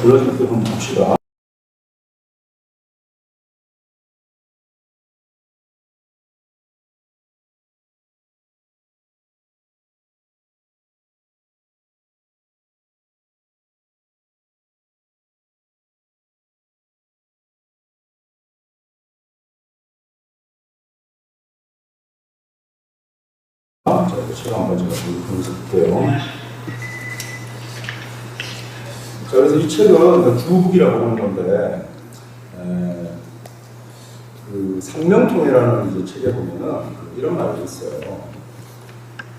불러줄 때 한번 봅시다. 자, 책 한번 제가 보면서 볼게요. 자, 그래서 이 책은 주북이라고 하는 건데, 그 상명통이라는 이제 책에 보면은 이런 말이 있어요.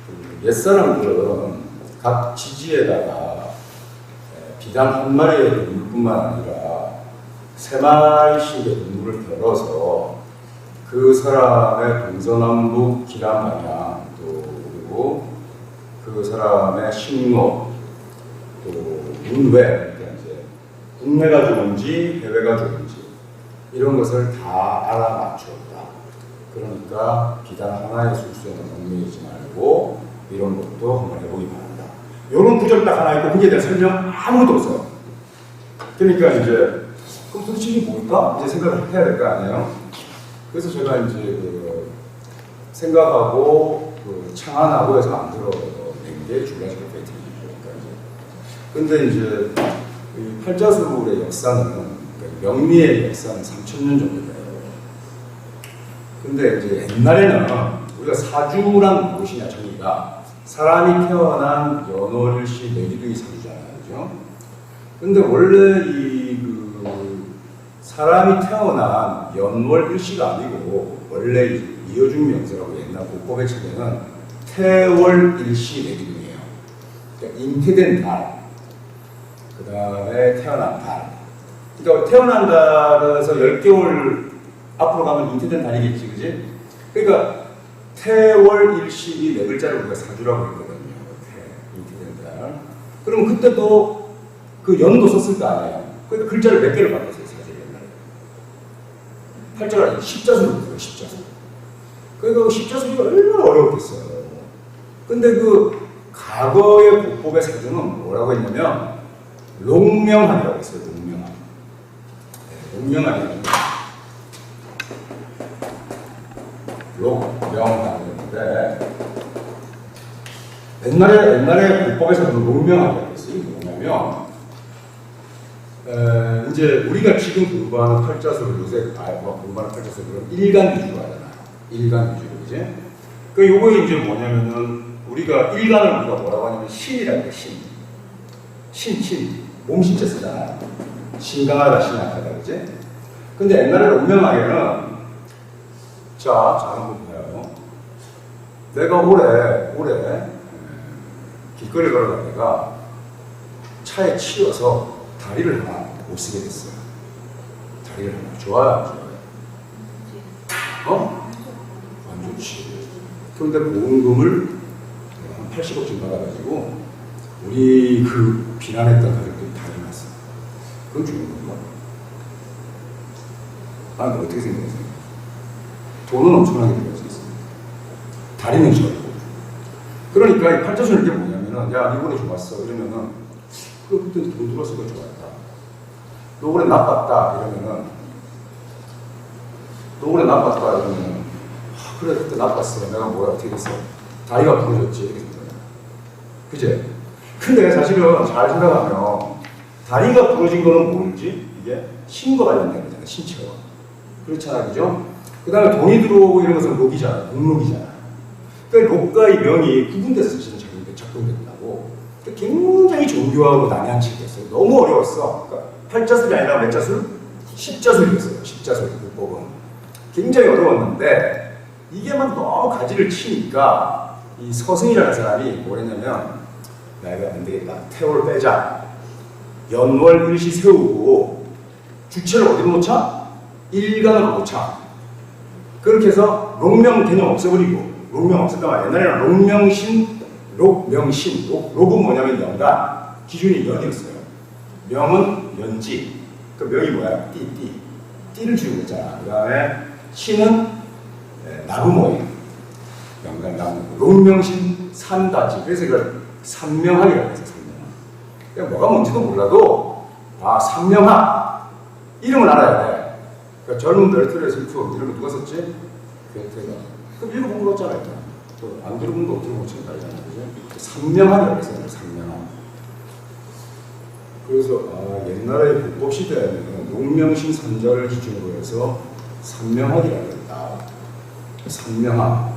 그 옛사람들은 각 지지에다가 비단 한 마리의 동물뿐만 아니라 세 마리씩의 동물을 겨뤄서 그 사람의 동서남북 기란 마냥, 또 그리고 그 사람의 식로, 또 문외, 그러니까 이제 국내가 좋은지 해외가 좋은지 이런 것을 다 알아맞추었다. 그러니까 비단 하나의 술수에는 얽매이지 말고 이런 것도 한번 해보기 바란다. 이런 구절 딱 하나 있고 거기에 대한 설명 아무것도 없어요. 그러니까 이제 그럼 도대체 이게 뭘까? 이제 생각을 해야 될 거 아니에요? 그래서 제가 이제 생각하고 창안하고 해서 만들어낸 게 줄라시코 페이트입니다. 근데 이제 이 팔자술의 역사는, 그러니까 명리의 역사는 3000년 정도 돼요. 근데 이제 옛날에는 우리가 사주란 무엇이냐, 정의가 사람이 태어난 연월일시 내기둥이 사주잖아요, 그죠? 근데 원래 사람이 태어난 연월일시가 아니고 원래 이어준 명세라고 옛날 국법의 책에는 태월일시 내기둥이에요. 그러니까 잉태된 달, 그 다음에 태어난 달. 그러니까 태어난 달에서 10개월 앞으로 가면 잉태된 달이겠지, 그지? 그러니까 태월일시 이 네 글자를 우리가 사주라고 했거든요. 잉태된 달. 그럼 그때도 그 연도 썼을 거 아니에요. 그러니까 글자를 몇 개를 바꿨어요, 사실 옛날에. 팔자가 아니고 십자수를 써요, 십자수. 그러니까 그 십자수가 얼마나 어려웠겠어요. 근데 그 과거의 국법의 사주는 뭐라고 했냐면 롱명한이라고 했어요. 롱명한. 롱명한이라고. 롱명한이었는데 옛날에 국법에서는 롱명한이라고 했어요. 이게 뭐냐면 이제 우리가 지금 공부하는 팔자수를 요새 공부하는 팔자수를 일간 위주로 하잖아요. 일간 위주로, 그지? 그 요거에 이제 뭐냐면은 우리가 일간을 우리가 뭐라고 하냐면 신이라고 해요. 신. 몸신자 쓰잖아요. 신강하다, 신약하다, 그지? 근데 옛날에는 운명하게는 자 한번 봐요. 내가 올해 길거리 걸어다니다가 차에 치여서 다리를 하나 못 쓰게 됐어요. 다리를 하나. 좋아요, 안 좋아요? 안 좋지. 그런데 보험금을 한 80억쯤 받아가지고 우리 그 비난했던 가족들이 다 일어났어. 그건 좋은 건가? 난 어떻게 생각했어요? 돈은 엄청나게 들어갈 수 있어요. 다리는 적고. 그러니까 이 팔자수는 게 뭐냐면은, 야, 이번에 좋았어. 이러면은, 그때 돈 들었으니까 좋았다. 너 올해 나빴다. 이러면은, 그래, 그때 나빴어. 내가 뭐야, 어떻게 됐어? 다리가 부러졌지. 이렇게 되잖아요. 그제? 근데 사실은 잘 생각하면, 다리가 부러진 거는 모르지? 이게 신과 관련된 거잖아요. 신체와. 그렇잖아요. 그죠? 그 다음에 돈이 들어오고 이런 것은 록이잖아요. 목록이잖아요. 그러니까 록과 이 명이 구분돼서 사실은 작동된다고. 그러니까 굉장히 정교하고 난해한 책이었어요. 너무 어려웠어. 그러니까 팔자술이 아니라 몇 자술? 십자술이었어요. 십자술 국법은. 굉장히 어려웠는데 이게 막 너무 가지를 치니까 이 서승이라는 사람이 뭐랬냐면, 야, 이거 안 되겠다. 태월 빼자. 연월 일시 세우고 주체를 어디로 놓자? 일간으로 놓자. 그렇게 해서 록명 개념 없애버리고, 록명 없앴단 말이야. 옛날에는 록명신, 록은 뭐냐면 연간, 기준이 연이었어요. 명은 연지, 그 명이 뭐야? 띠를 주는 거잖아. 그 다음에 신은 나부모예요. 연간 나부. 록명신 산다지. 그래서 이걸 산명학이라고 해서 산명학. 그러니까 뭐가 뭔지도 몰라도 아, 상명하. 이름을 알아야 돼. 그러니까 젊은 널트의 슬픔. 이름을 누가 썼지? 괴테가. 그럼 읽어본 거 같잖아, 일단. 안 들어본 거 어떻게 못 찾는 거잖아. 상명하라고 했어요, 상명하. 그래서, 옛날에 불법시대에는 농명신 산자를 기준으로 해서 상명하기라고 했다. 상명하.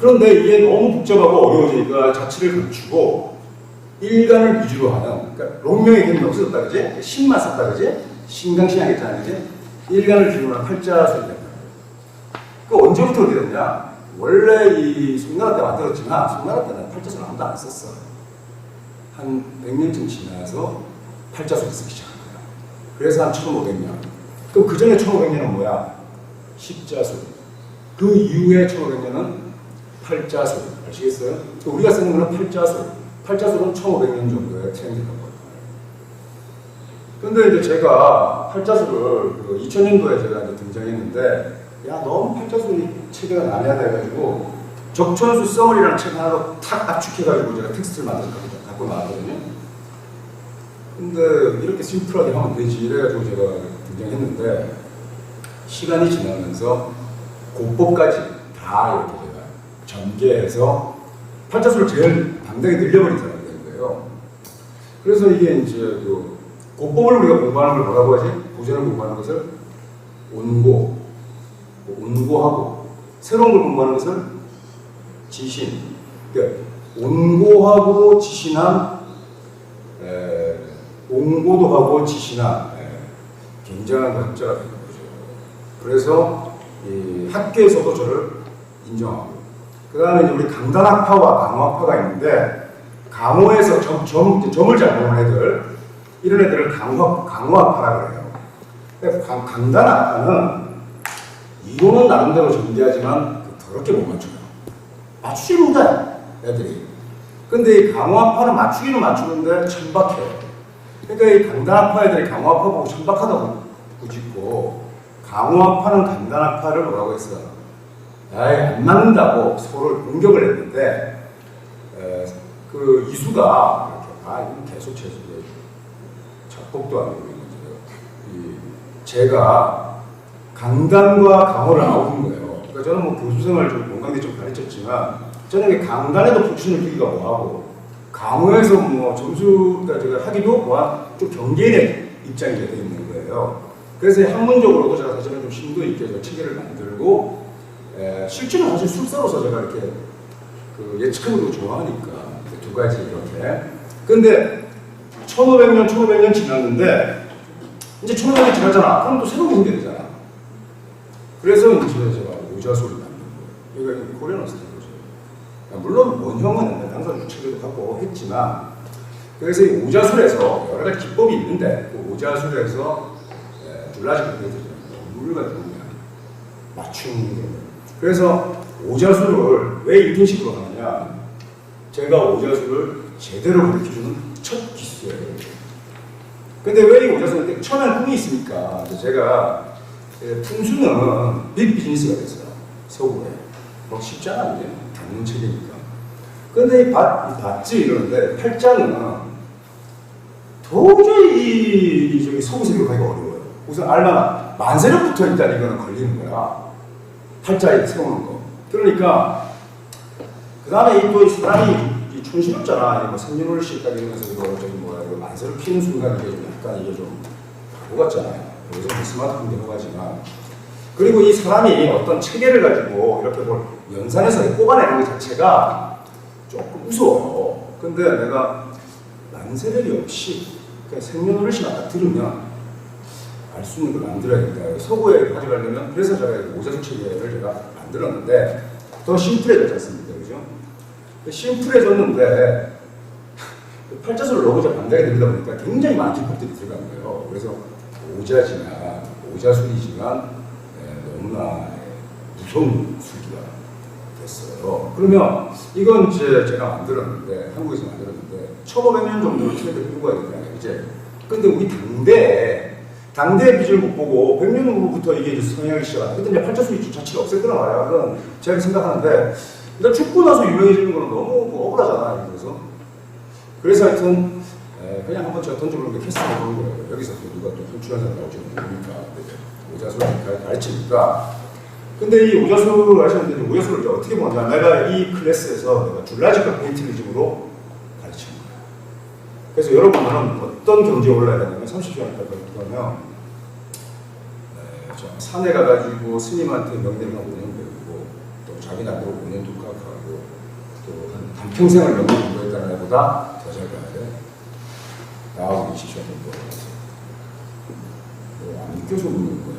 그런데 이게 너무 복잡하고 어려워지니까 자치를 갖추고 일간을 위주로 하는, 그러니까 롱명의 개념이 없어졌다, 그지? 신만 썼다, 그지? 신강신약 했잖아, 그지? 일간을 위주로 하는 팔자술이 된다. 그 언제부터 어떻게 됐냐? 원래 이 송나라 때 만들었지만, 송나라 때는 팔자술 아무도 안 썼어. 한 100년쯤 지나서 팔자술을 쓰기 시작한 거야. 그래서 한 1500년. 그럼 그 전에 1500년은 뭐야? 십자술. 그 이후에 1500년은 팔자술. 아시겠어요? 우리가 쓰는 거는 팔자술. 팔자술은 1500년 정도의 트렌드인 거예요. 근데 이제 제가 팔자술을 2000년도에 제가 이제 등장했는데, 야, 너무 팔자술이 체계가 난해하다 해가지고, 적천수 써머리라는 책 하나로 탁 압축해가지고 제가 텍스트를 갖고 나왔거든요. 근데 이렇게 심플하게 하면 되지. 이래가지고 제가 등장했는데, 시간이 지나면서 고법까지 다 이렇게 제가 전개해서 팔자술을 제일 당당히 늘려버린 사람이 된 거예요. 그래서 이게 이제 그 고법을 우리가 공부하는 걸 뭐라고 하지? 고전을 공부하는 것을 온고, 온고하고, 새로운 걸 공부하는 것을 지신. 그러니까 온고하고 지신한, 온고도 하고 지신한 굉장한 학자가 된 거죠. 그래서 이 학계에서도 저를 인정하고, 그 다음에 이제 우리 강단학파와 강호학파가 있는데, 강호에서 점을 잘 보는 애들, 이런 애들을 강호학파라고 해요. 강단학파는 이론은 나름대로 존재하지만 더럽게 못 맞춰요. 맞추지 못해, 애들이. 근데 이 강호학파는 맞추기는 맞추는데 천박해요. 그러니까 이 강단학파 애들이 강호학파 보고 천박하다고 꾸짖고, 강호학파는 강단학파를 뭐라고 했어요? 안 맞는다고 서로 공격을 했는데, 그 이수가 이렇게, 이건 계속 제주도에 작곡도 안 되고 있는 거죠. 제가 강단과 강호를 나오는 거예요. 그러니까 저는 뭐 교수생활 좀 공강대 좀 가르쳤지만, 저는 강단에도 불신을 두기가 뭐하고, 강호에서 뭐 점수가 제가 하기도 좀 경계인의 입장이 되어 있는 거예요. 그래서 학문적으로도 제가 사실은 좀 심도 있게 체계를 만들고, 실제로 사실 술사로서 제가 이렇게 그 예측하는 거 좋아하니까 두 가지 이렇게. 근데 1500년 지났는데, 이제 1500년 지났잖아. 그럼 또 새로운 게 생겨야 되잖아. 그래서 이제 제가 오자술을 만든 거예요. 여기가 코리안 어스타일이죠. 물론 원형은 당사 주체도 갖고 했지만, 그래서 이 오자술에서 여러 가지 기법이 있는데, 그 오자술에서 줄라지게 되죠. 물 같은 거 맞추는 게. 그래서 오자술을 왜 이런 식으로 하느냐? 제가 오자술을 제대로 가르쳐주는 첫 기수예요. 근데 왜 이 오자술을 처음엔 꿈이 있으니까 제가 풍수는 빅 비즈니스가 됐어요. 서구에. 뭐 쉽지 않아요. 당연 체계니까. 근데 이 밭지 이러는데 팔자는 도저히 이 서구 세계로 가기가 어려워요. 우선 알만한 만세력부터 일단 이거는 걸리는 거야. 팔자에 세우는 거. 그러니까 그 다음에 또 이 사람이 촌스럽잖아. 뭐 생년월일 딱 이러면서 이거 만세를 피는 순간 이게 좀 약간 이게 좀 바보 같잖아요. 요즘 스마트폰 대목하지만. 그리고 이 사람이 어떤 체계를 가지고 이렇게 뭘 연산해서 뽑아내는 것 자체가 조금 무서워요. 근데 내가 만세력이 없이 그냥 생년월일만 딱 들으면 알 수 있는 걸 만들어야겠다. 서구에 가져가려면 그래서 제가 오자술 체계를 제가 만들었는데 더 심플해졌지 않습니까? 그죠? 심플해졌는데 팔자술을 너무 잘 반대하게 되다 보니까 굉장히 많은 기법들이 들어간 거예요. 그래서 오자술이지만 너무나 무서운 술기가 됐어요. 그러면 이건 이제 제가 만들었는데, 한국에서 만들었는데 1500년 정도 트렌드를 끌고 가야 되잖아요. 이제. 근데 우리 당대의 빚을 못 보고 100년 후부터 이게 이제 성행하기 시작하다. 그때 이제 팔자술이 자체가 없었거나 말이야. 그건 제가 생각하는데, 일단 죽고 나서 유명해지는 거는 너무 억울하잖아. 그래서 하여튼 그냥 한번 제가 던져보는 게 캐스팅을 보는 거예요. 여기서 또 누가 또 선출한 사람 나올지 모르니까 오자수를 가르치니까. 근데 이 오자수를 하시는데 오자수를 이제 어떻게 보냐? 내가 이 클래스에서 내가 줄라지컬 페인트리즘으로 가르치는 거예요. 그래서 여러분들은 어떤 경지에 올라야 되냐면 30시간 그러면 산에 가가지고 스님한테 명령을 5년 배우고 또 자기 나보고 5년 독학하고 또 한 평생을 명령 공부했다는 애보다 더 잘 가야 돼. 나하고 20시간 공부하고 안 믿겨서 묻는 거야.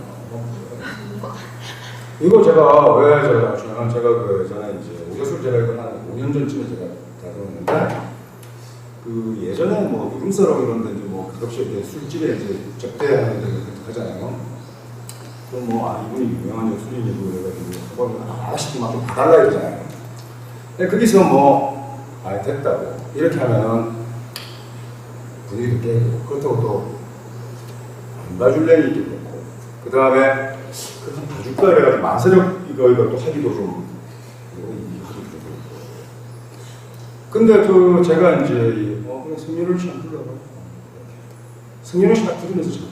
이거 제가 왜 제가 나중에 제가 그 전에 이제 오자술 제가 이거 한 5년 전쯤에 제가 다뤘는데 그 예전에 뭐 누름사라고 이런 데 뭐 그것이 이제 술집에 이제 접대하는 데 하잖아요. 그럼 뭐 이분이 유명한 예술인이고 그래가지고 아저씨도 막 좀 봐달라 이러잖아요. 근데 거기서 뭐 됐다고 이렇게 하면은 분위기도 깨고 그렇다고 또 안 봐줄래니 또 그렇고 그 다음에 그럼 봐줄까 그래가지고 만세력 이거 또 하기도 좀 하기도 좀 그렇고. 근데 그 제가 이제 그냥 승윤을 씨 안 불러봐. 승윤을 씨 딱 들으면서 제가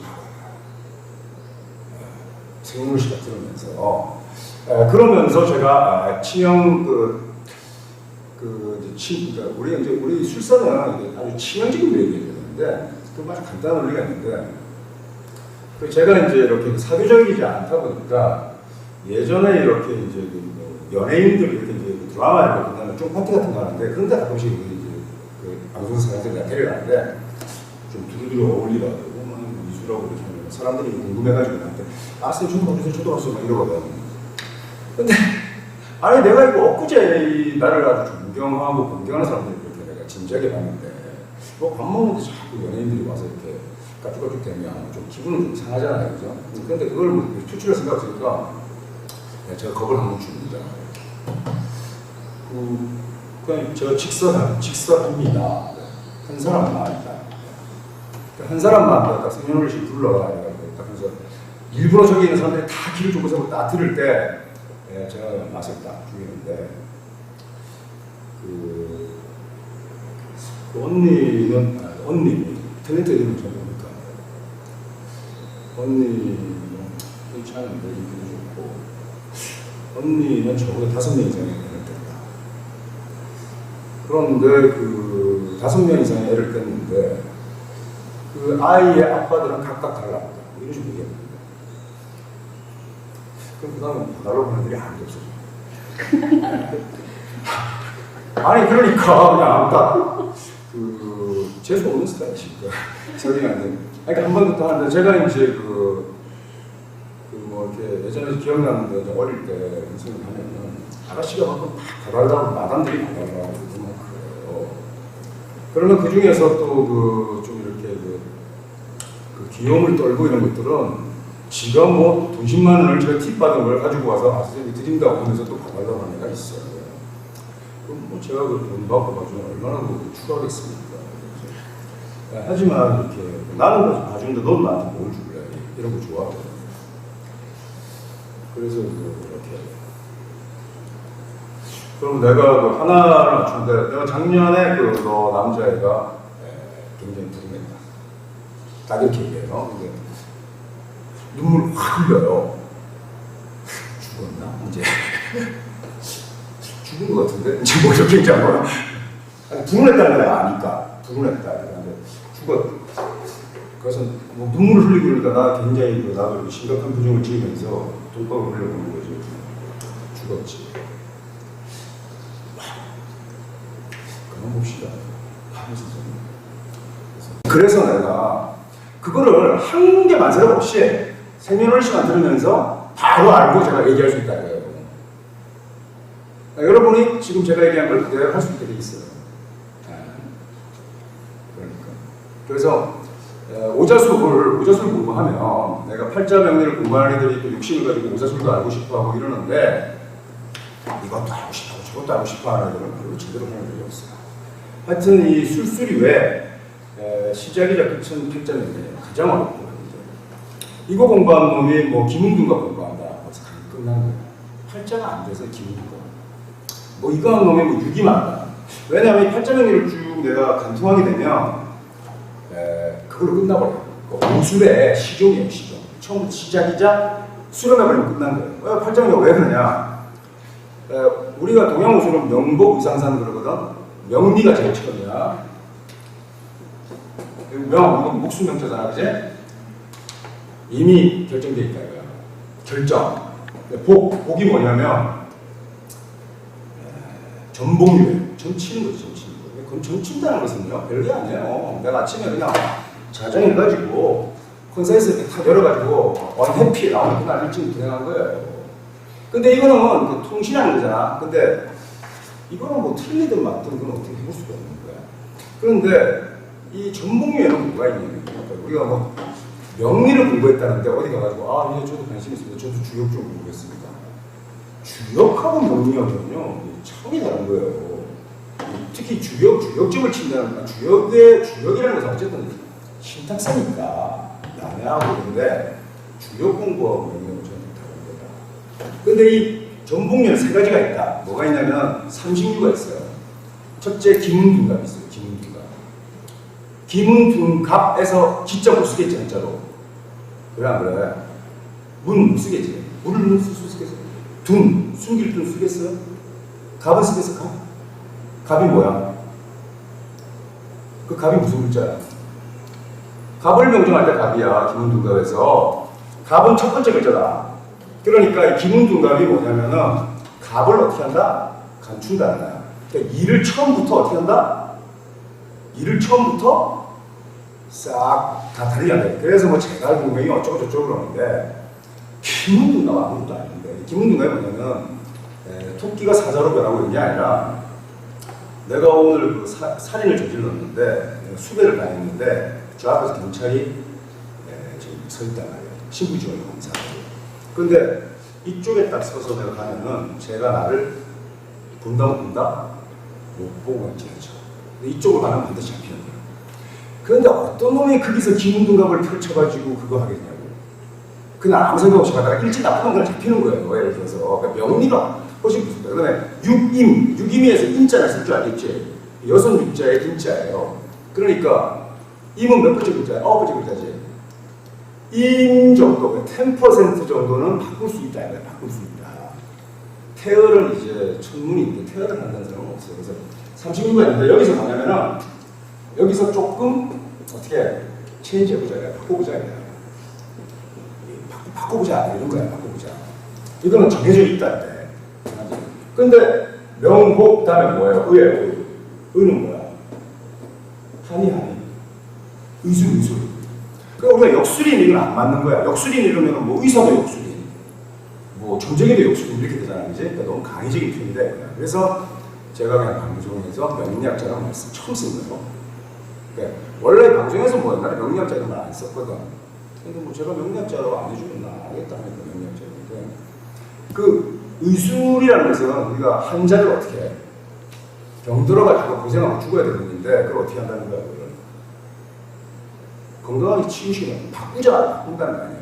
승윤을 씨 딱 들으면서 그러면서 제가 치명 그러니까 우리 술사는 아주 치명적인 얘기를 되는데 그 아주 간단한 원리가 있는데 제가 이제 이렇게 사교적이지 않다 보니까 예전에 이렇게 이제 연예인들 이렇게 이제 드라마 이렇게 끝나면 좀 파티 같은 거 하는데 그런데 가끔씩 이제 그 방송사한테 내가 데려가는데 좀 두루두루 어울리더라고 미술하고 이렇게 하면 사람들이 궁금해가지고 나한테 선생님 저도 봐주세요 저도 봤어요 막 이러거든. 근데 아니 내가 이거 엊그제 나를 아주 존경하고 공경하는 사람들이 이렇게 내가 진지하게 봤는데 밥 먹는데 자꾸 연예인들이 와서 이렇게 까쭉까쭉 되면 좀 기분은 좀 상하잖아요, 그죠? 그런데 그걸 뭐 표출할 생각 없으니까 제가 겁을 한번 줍니다. 그냥 제가 직설합니다. 한 사람만 있다. 한 사람만 딱 성현을 씨 불러라 해가지고 딱 그래서 일부러 저기 있는 사람들이 다 귀를 좁아서 딱 들을 때 제가 맛을 딱 죽이는데 그 언니 탤런트 이름을 잘 모르니까 언니는 괜찮은데 인기도 좋고 언니는 적어도 5명 이상의 애를 뗐다. 그런데 그 5명 이상의 애를 뗐는데 그 아이의 아빠들은 각각 달라고 이런 식으로 얘기합니다. 그럼 그 다음에 봐달라고 하는 애들이 아무도 없어져. 아니 그러니까 그냥 딱 재수 없는 스타일이니까 설명이 안 돼. 그러니까 한 번부터 하는데 제가 이제 뭐 이렇게 예전에 기억나는데 어릴 때 선생님 하면은 아가씨가 막 봐달라고 마담들이 봐달라고 막 그래요. 그러면 그 중에서 또 좀 이렇게 그 귀여움을 떨고 이런 것들은 지가 뭐 돈 10만 원을 제가 팁 받은 걸 가지고 와서 선생님이 드린다고 하면서 또 봐달라고 하는 애가 있어요. 그럼 뭐 제가 그 돈 받고 봐주면 얼마나 추하겠습니까? 하지만 이렇게 나는 봐주는데 넌 나한테 뭘 줄래? 이런 거 좋아하거든. 그래서 이렇게 그럼 내가 그 하나를 맞추는데 내가 작년에 너 남자애가 굉장히 부름했다. 딱 이렇게 얘기해요. 근데 눈물 확 흘려요. 죽었나? 이제 죽은 것 같은데? 이제 뭐 이렇게 얘기한 거야. 불운했다는 걸 내가 아니까 불운했다. 그래서 뭐 눈물을 흘리고 그러니까 나 굉장히 나도 심각한 표정을 지으면서 돈방울 흘려보는 거지. 죽었지. 그만 봅시다. 그래서 내가 그거를 한 개 만세력 없이 생년월 시간 들으면서 바로 알고 제가 얘기할 수 있다는 거예요. 여러분이 지금 제가 얘기한 걸 그대로 할 수 있게 돼 있어요. 그래서 오자술을 공부하면 내가 팔자명리를 공부하는 애들이 또 욕심을 가지고 오자술도 알고 싶어하고 이러는데 이것도 알고 싶어하고 저것도 알고 싶어하는 애들은 별로 제대로 하는 애들이 없어요. 하여튼 이 술술이 왜 시작이자 끝은 팔자명리예요. 가장 어렵고 이거 공부한 놈이 뭐 김은균과 공부한다. 벌써 끝난 거예요. 팔자가 안 돼서 김은균과 뭐 이거 한 놈이 뭐 6이 많다. 왜냐하면 이 팔자명리를 쭉 내가 간통하게 되면 그걸로 끝나버려요. 오술의 시종이에요, 시종. 처음부터 시작이자 수렴해버리면 끝난 거예요. 팔자명리가 왜 그러냐? 우리가 동양오술은 명복 위상산 그러거든. 명리가 제일 처음이야. 명, 목숨 명자잖아, 그지? 이미 결정돼 있다 이거야. 결정. 복이 뭐냐면 전복류예요. 전치는 거지, 전치는 거. 그럼 전친다는 것은요, 별게 아니에요. 내가 아침에 그냥 자정해가지고 콘센서스 이렇게 다 열어가지고 원해피 나오는 그날 일찍 진행한 거예요. 근데 이거는 그 통신하는 거잖아. 근데 이거는 뭐 틀리든 맞든 그건 어떻게 해볼 수가 없는 거야. 그런데 이 전복류에는 뭐가 있냐면 우리가 뭐 명리를 공부했다는데 어디 가가지고 이제 저도 관심 있습니다. 저도 주역 좀 공부했습니다. 주역하고 명리하면요 차원이 다른 거예요. 특히 주역점을 친다는 주역이라는 것은 어쨌든 신탁사니까 난해하고 그런데 주역 공부하고 명리하고 전혀 다른 거다. 근데 이 전복류는 세 가지가 있다. 뭐가 있냐면 30류가 있어요. 첫째 기문둔갑이 있어요. 기문둔갑에서 진짜 못 쓰겠지 한자로. 그래 안 그래? 문 못 쓰겠지. 문을 못 쓰겠어. 둔 숨길 둔 쓰겠어? 갑은 쓰겠어? 갑이 뭐야? 그 갑이 무슨 글자야? 갑을 명정할 때 갑이야. 기문둔갑에서 갑은 첫 번째 글자다. 그러니까 이 기문둔갑이 뭐냐면은 갑을 어떻게 한다? 감춘다는 거야. 그러니까 이를 처음부터 어떻게 한다? 이를 처음부터 싹 다 다르게 한다. 그래서 뭐 제갈 공명이 어쩌고 저쩌고 그러는데 기문둔갑 아무것도 아닌데 기문둔갑이 뭐냐면 토끼가 사자로 변하고 있는 게 아니라 내가 오늘 그 살인을 저질렀는데 수배를 당했는데 저 앞에서 경찰이 지금 서 있단 말이에요. 신부지원 검사. 근데 이쪽에 딱 서서 내가 가면은 제가 나를 본다 못 보고 있지 않죠. 이쪽으로 가면 반드시 잡히는 거예요. 그런데 어떤 놈이 거기서 기문둔갑을 펼쳐가지고 그거 하겠냐고. 그날 아무 생각 없이 가다가 일찍 나쁜 걸 잡히는 거예요. 예를 들어서. 그러니까 명리가 훨씬 무섭다. 그 다음에 육임에서 인자를 쓸 줄 알겠지. 여섯 육자의 인자예요. 그러니까 임은 몇 번째 글자야? 9번째 글자지. 임 정도, 10% 정도는 바꿀 수 있다. 바꿀 수 있다. 태열은 이제 천문인데 태열을 한다는 사람은 없어요. 그래서 36가 있는데 여기서 뭐냐면은 여기서 조금 어떻게 체인지 해보자. 바꿔보자. 바꿔보자. 이런 거야. 바꿔보자. 이거는 정해져 있다. 근데 명복 다음에 뭐예요? 의는 뭐야? 한이. 의술. 그러니까 우리가 역술인 이건 안 맞는 거야. 역술인 이러면 뭐 의사도 역술인, 뭐 전쟁에도 역술인 이렇게 되잖아, 그지? 그러니까 너무 강의적인 표현이 돼. 그래서 제가 그냥 방송에서 명리학자라는 말씀 처음 쓴 거예요. 그러니까 원래 방송에서 뭐 옛날에 명리학자라는 말 안 썼거든. 근데 뭐 제가 명리학자라고 안 해주면 나 알겠다 하니까 명리학자인데 그 의술이라는 것은 우리가 환자를 어떻게 해? 병 들어가지고 고생하고 죽어야 되는 건데 그걸 어떻게 한다는 거야? 그걸 건강하게 치유시키면 바꾼다는 거 아니에요.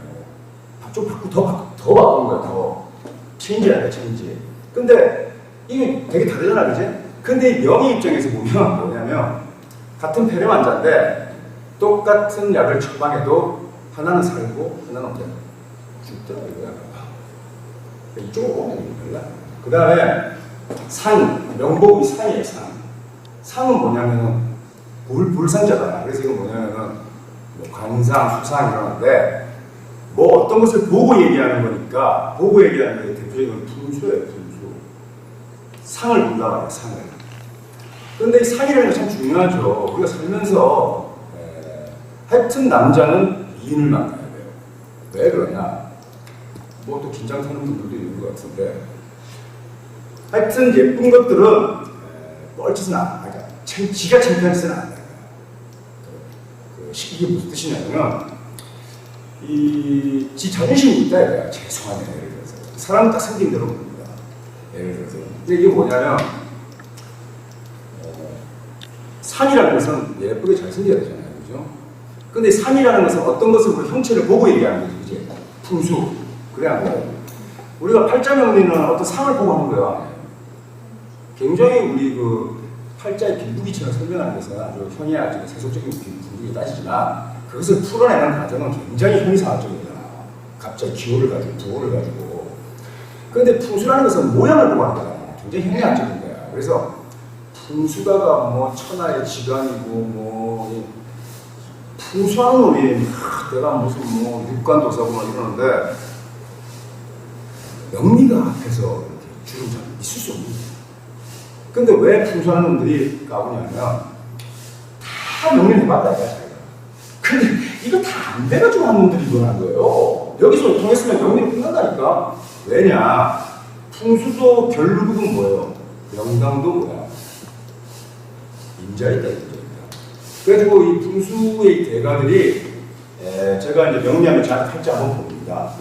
좀 더 바꾼 거야. 더 체인지야, 체인지. 근데 이게 되게 다르잖아, 그지? 근데 이 명의 입장에서 보면 뭐냐면 같은 폐렴 환자인데 똑같은 약을 처방해도 하나는 살고 하나는 어때? 죽더라 이거야. 이쪽으로 보면 몰라. 그 다음에 상, 명복이 상이에요. 상은 뭐냐면은 불상자잖아. 그래서 이건 뭐냐면은 뭐 관상, 수상 이러는데 뭐 어떤 것을 보고 얘기하는 거니까 보고 얘기하는 게 대표적인 분수예요. 분수. 상을 본다 말이야. 상을. 근데 이 상이라는 게 참 중요하죠. 우리가 살면서 하여튼 남자는 미인을 만나야 돼요. 왜 그러냐? 뭐 또 긴장 타는 분들도 있는 것 같은데 하여튼 예쁜 것들은 뻘짓은 안 해요. 그러니까 지가 창피한 짓은 안 해요. 이게 무슨 뜻이냐면 지 자존심이 있다 이거야. 죄송하네. 예를 들어서 사람은 딱 생긴 대로 봅니다. 예를 들어서 근데 이게 뭐냐면 산이라는 것은 예쁘게 잘생겨야 되잖아요. 그죠? 근데 산이라는 것은 어떤 것을 우리 형체를 보고 얘기하는 거지. 그치? 풍수. 그래 안 그래? 우리가 팔자명리는 어떤 상을 보고 하는 거야. 굉장히 우리 그 팔자의 빈부기처럼 설명하는 것은 아주 형이야지고 세속적인 빈부기 따지지만 그것을 풀어내는 과정은 굉장히 형이상학적이잖아. 갑자기 기호를 가지고 부호를 가지고. 그런데 풍수라는 것은 모양을 보고 하는 거잖아. 굉장히 형이학적인 거야. 그래서 풍수가가 뭐 천하의 지간이고 뭐 풍수하는 놈이 내가 무슨 뭐 육관도사고 막 이러는데 명리가 앞에서 이렇게 주름 잡고 있을 수 없는 거야. 근데 왜 풍수하는 놈들이 까부냐면 다 명리를 해봤다 이거야 자기가. 근데 이거 다 안 돼가지고 하는 놈들이 이거는 거예요. 여기서 통했으면 명리로 끝난다니까. 왜냐? 풍수도 결국은 뭐예요? 명당도 뭐야? 인자있다 인자있다. 그래가지고 이 풍수의 대가들이 제가 이제 명리하면 잘 할지 한번 봅니다.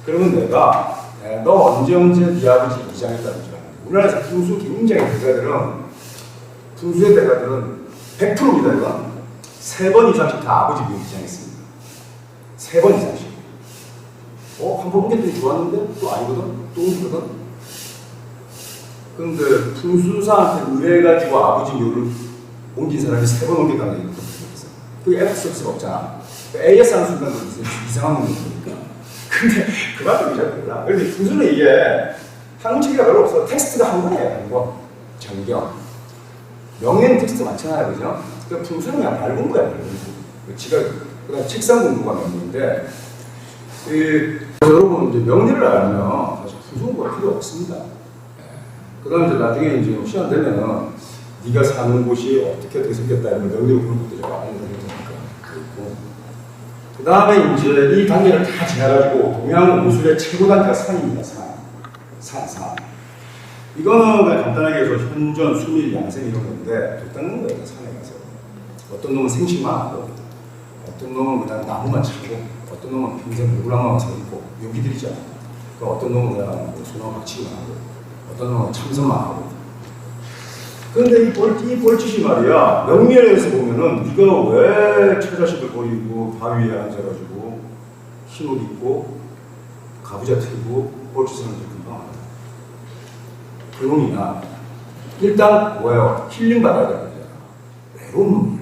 그러면 내가 너 언제 네 아버지 이장했다는 줄 아는데 우리나라에서 풍수 굉장히 풍수의 대가들은 100%입니다 이건. 3번 이상씩 다 아버지 묘 이장했습니다. 3번 이상씩. 한 번 옮겼더니 좋았는데 또 아니거든? 또 옮기거든? 근데 풍수사한테 의뢰해가지고 아버지 묘를 옮긴 사람이 3번 옮겼다는 얘기를 들었어. 그게 F서비스가 없잖아. AS 하는 순간 이상한 놈이니까. 근데 그만큼 이제 몰라. 그런데 풍수는 이게 한국책이가 별로 없어. 텍스트가 한 권이에요. 한 권. 정경. 명예는 텍스트 많잖아요. 그죠? 그러니까 풍수는 그냥 밟은 거야. 지가 그냥 책상 공부가 명리인데 여러분 이제 명리를 알면 사실 풍수 공부가 필요 없습니다. 그 다음에 이제 나중에 이제 시간 되면은 네가 사는 곳이 어떻게 생겼다 이런 명리를 보는 것도 제가 많이 그렇고 그 다음에 이제 이 단계를 다 지나가지고 동양 무술의 최고 단계가 산입니다. 산. 이거는 그냥 간단하게 해서 현전, 수밀, 양생 이런 건데 돋닦는 거예요. 산에 가서. 어떤 놈은 생식만 하고 어떤 놈은 그냥 나무만 차고 어떤 놈은 평생 물랑만 서 있고 묘기들이잖아. 어떤 놈은 그냥 소나무 박치기만 하고 어떤 놈은 참선만 하고. 근데 이 벌짓이 말이야 명리에서 보면은 네가 왜 처자식을 보이고 바위에 앉아가지고 흰옷 입고 가부좌 틀고 벌짓을 하는지 금방 알아. 그 놈이야 일단 뭐예요? 힐링 받아야 되는 거잖아. 외로운 놈이야.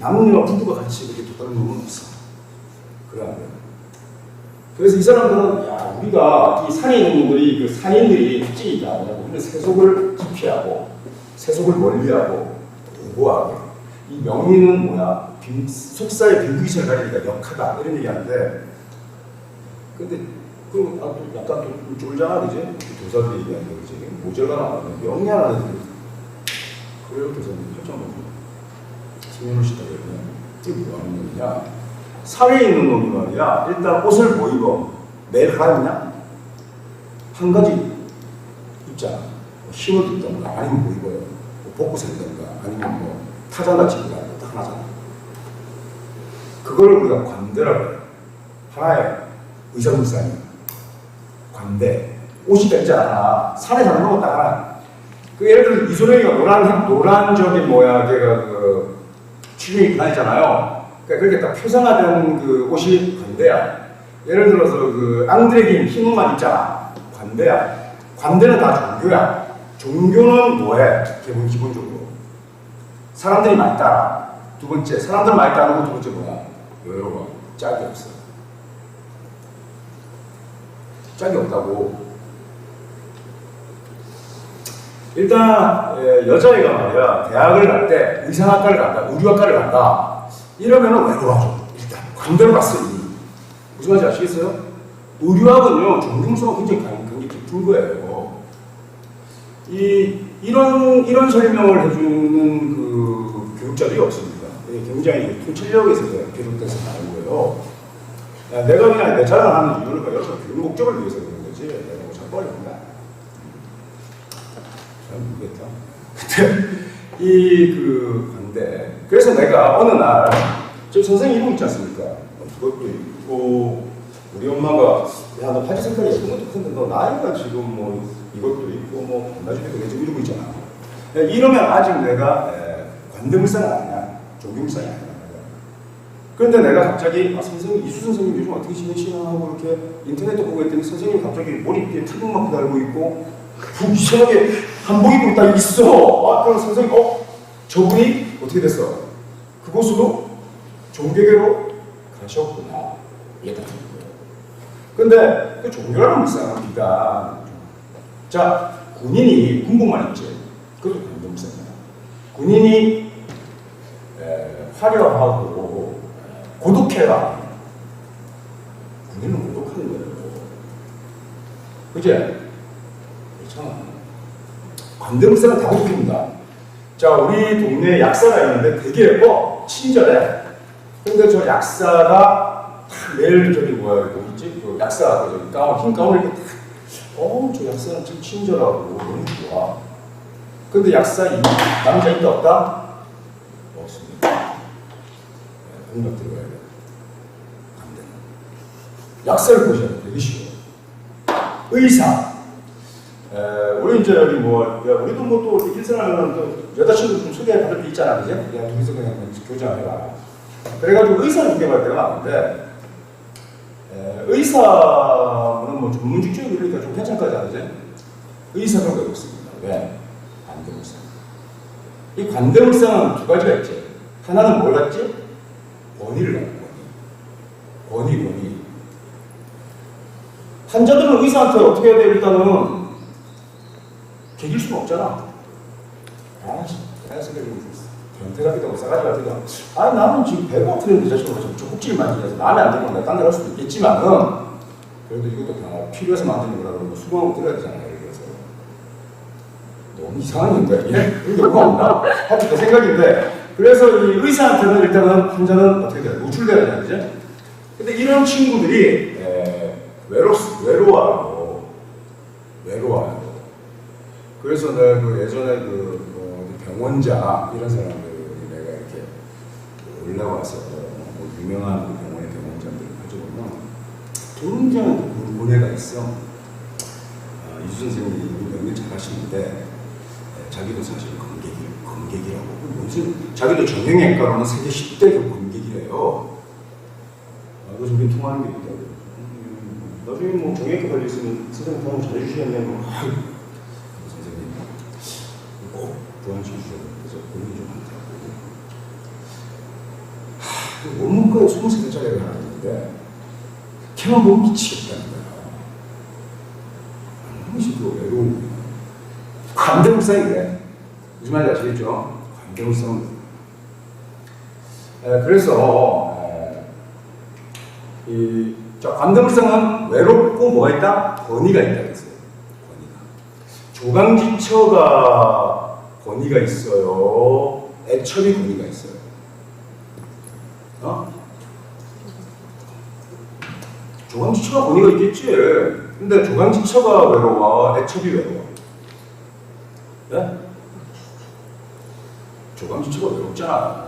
남녀와 부부가 같이 이렇게 돋다는 놈은 없어. 그래 안 돼. 그래서 이 사람들은 야 우리가 이 산에 있는 놈들이 그 산인들이 특징이 있다. 우리는 세속을 기피하고 세속을 멀리하고 오고하게 이 명리는 뭐야? 속사의 빈부기천을 가리니까 역하다 이런 얘기하는데 근데 그 약간 좀 쫄잖아 그지? 도사들이 얘기하는 거 그지? 모자가 나오면 명리 하나는 그래요 도사님이 설정하고 승현을 시다 그러면 이게 뭐 하는 놈이냐? 사회에 있는 놈이 말이야 일단 옷을 뭐 입어? 매일 갈아입냐? 한 가지 입잖아. 흰옷 입던가 아니면 뭐 입어요? 뭐 복고서 입던가 아니면 뭐 타잔같이 입던가 딱 하나잖아. 그걸 우리가 관대라고 해요. 하나의 의사불상이 관대. 옷이 있잖아. 산에 사는 거 딱 하나. 그 예를 들어 이소룡이가 노란적인 모양의 그 취중이 다니잖아요. 그러니까 그렇게 딱 표상화된 그 옷이 관대야. 예를 들어서 그 앙드레긴 흰 옷만 입잖아. 관대야. 관대는 다 종교야. 종교는 뭐해? 기본적으로 사람들이 많이 따라. 두 번째 사람들 많이 따르고 두 번째 뭐야? 여러분 짝이 없어. 짝이 없다고. 일단 여자애가 말이야 대학을 갈 때 의상학과를 간다, 의류학과를 간다 이러면은 외로워져. 일단 관대로 갔어 이미. 무슨 말인지 아시겠어요? 의류학은요 존중성은 굉장히 깊은 거예요. 이런 설명을 해주는 그 교육자들이 없습니다. 굉장히 통찰력에서 비롯돼서 나온 거예요. 내가 그냥 내 자랑하는 이유는 뭐예요? 교육 목적을 위해서 그런 거지. 내가 뭐 자꾸 하려는 거야. 잘 모르겠다. 그 관대. 그래서 내가 어느 날, 저 선생님 이름 있지 않습니까? 그것도 있고, 우리 엄마가, 야, 너 바지 색깔이 예쁜 것도 큰데, 너 나이가 지금 뭐, 이것도 있고, 뭐, 나중에 되게 이러고 있잖아. 이러면 아직 내가 관대물상은 아니야. 종교물상이 아니야. 그런데 내가 갑자기, 선생님, 이수 선생님 요즘 어떻게 지내시나 하고 이렇게 인터넷도 보고 했더니 선생님이 갑자기 머리띠에 태극마크 달고 있고, 이상하게 한복 입고 딱 있어. 아, 그럼 선생님, 저분이 어떻게 됐어? 그곳으로 종교계로 가셨구나. 이게 다 되는 거예요. 근데 그 종교라는 불쌍한 비단. 자, 군인이 군복만 입지. 그것도 관대물상이야. 군인이 화려하고 고독해라. 군인은 고독한 거예요. 그제? 그렇잖아. 관대물상은 다 고독합니다. 자, 우리 동네에 약사가 있는데 되게 친절해. 근데 저 약사가 매일 저기 뭐야, 뭐지? 그 약사 저기 가운, 흰 가운을 이렇게 탁, 저 약사는 참 친절하고 너무 좋아. 근데 약사 남자 있다 없다? 없습니다. 공격 들어가야 돼. 안 돼. 약사를 보셔야 돼. 되게 쉬워. 의사. 우리 이제 여기 우리도 또 일생하면 또 여자친구 좀 소개받을 때 있잖아, 그지? 그냥 둘이서 그냥 교제해봐. 그래가지고 의사를 소개받을 때가 많은데, 의사는 뭐 전문 직종이 그러니까 좀 괜찮까지 그지? 의사는 왜 없습니다. 왜? 관대물상. 이 관대물상은 두 가지가 있지. 하나는 뭘 갖지? 권위를 갖고 권위. 환자들은 의사한테 어떻게 해야 돼? 일단은 개길 수는 없잖아. 내가 생각해보고 있어. 변태같기도 하고 싸가지 같기도 하고. 나는 지금 배가 아프는데 자식으로 좀 혹지를 만지면서 마음에 안 들면 내가 딴 데 갈 수도 있겠지만은 그래도 이것도 다 필요해서 만드는 거라고 수긍하고 들어야 되잖아요. 그래서 너무 이상한 건가 이게? 그런 경우가 없나? 하여튼 그 생각인데 그래서 이 의사한테는 일단은 환자는 어떻게 돼요? 노출돼야 되는 거죠? 근데 이런 친구들이 외로워요. 그래서 내가 예전에 병원장 이런 사람들이 내가 이렇게 올라와서 유명한 병원의 병원장들을 가져보면 굉장히 고뇌가 있어. 이수 선생님이 연기 잘하시는데 자기도 사실 검객이라고 무슨 자기도 정형외과로는 세계 10대 검객이래요. 그래서 우리 통화하는 게 있다고. 나중에 뭐 정형외과 걸려 있으면 선생님 도움 잘해주시겠네. 선생님 꼭 도와주셔야 돼요. 그래서 고민이 좀 많다고. 원문과에 23살짜리가 하나 있는데 걔만 보면 미치겠다는 거야. 무슨 그 외로운 관대물상이 그래. 무슨 말인지 아시겠죠? 관대물상은 그래서 관대물상은 외롭고 뭐가 있다? 권위가 있다 그랬어요. 조강지처가 권위가 있어요. 애첩이 권위가 있어요. 조강지처가 권위가 있겠지. 근데 조강지처가 외로워. 애첩이 외로워. 네? 조강지처가 외롭잖아.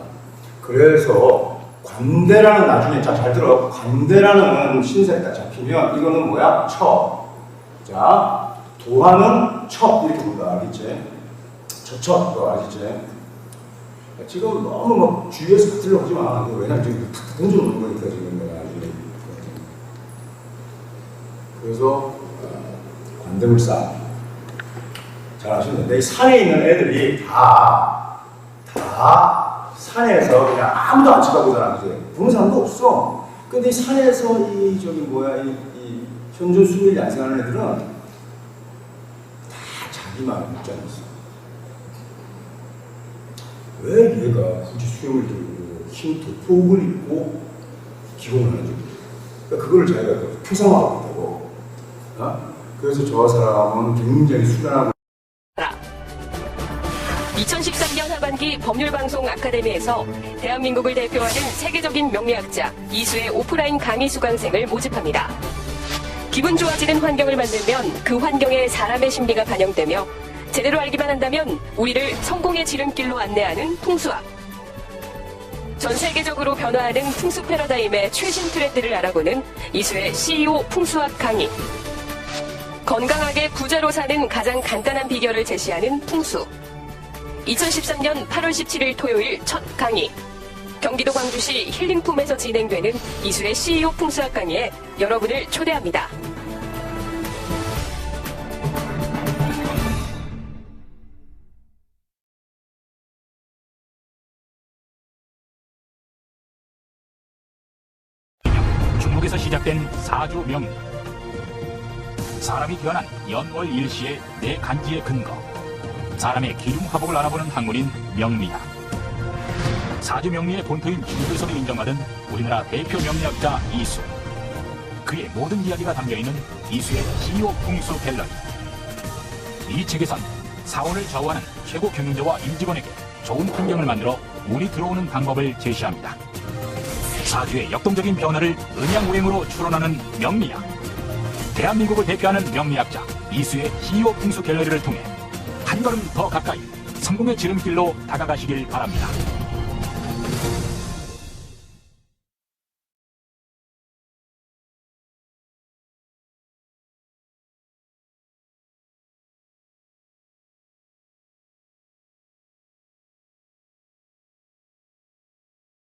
그래서 관대라는 나중에 잘 들어. 관대라는 신세가 딱 잡히면 이거는 뭐야? 첩. 자, 도하는 첩 이렇게 부른다. 알겠지? 저첩 너 알겠지? 지금 너무 막 주위에서 받으려고 하지 마. 왜냐면 지금 탁 던져놓는 거니까 지금 내가 나중에. 그래서 관대물상 잘 아시는데 이 산에 있는 애들이 다 산에서 그냥 아무도 안 쳐다보잖아. 그지? 보는 사람도 없어. 근데 이 산에서 이 현존 수밀 양생하는 애들은 다 자기만 입장이 있어. 왜 얘가 굳이 수염을 들고 흰 도폭을 입고 기공을 하는지. 그러니까 그걸 자기가 표상화하고 있다고. 그래서 저 사람은 굉장히 수련하고 2013년 하반기 법률방송 아카데미에서 대한민국을 대표하는 세계적인 명리학자 이수의 오프라인 강의 수강생을 모집합니다. 기분 좋아지는 환경을 만들면 그 환경에 사람의 심리가 반영되며 제대로 알기만 한다면 우리를 성공의 지름길로 안내하는 풍수학. 전 세계적으로 변화하는 풍수 패러다임의 최신 트렌드를 알아보는 이수의 CEO 풍수학 강의. 건강하게 부자로 사는 가장 간단한 비결을 제시하는 풍수. 2013년 8월 17일 토요일 첫 강의. 경기도 광주시 힐링품에서 진행되는 이수의 CEO 풍수학 강의에 여러분을 초대합니다. 속에서 시작된 사주 명리. 사람이 태어난 연월 일시의 내 간지의 근거, 사람의 기중화복을 알아보는 학문인 명리학. 사주 명리의 본토인 중국에서도 인정받은 우리나라 대표 명리학자 이수. 그의 모든 이야기가 담겨있는 이수의 시효풍수 갤러리. 이 책에선 사원을 좌우하는 최고 경영자와 임직원에게 좋은 풍경을 만들어 운이 들어오는 방법을 제시합니다. 사주의 역동적인 변화를 음양오행으로 추론하는 명리학. 대한민국을 대표하는 명리학자 이수의 시효풍수 갤러리를 통해 한 걸음 더 가까이 성공의 지름길로 다가가시길 바랍니다.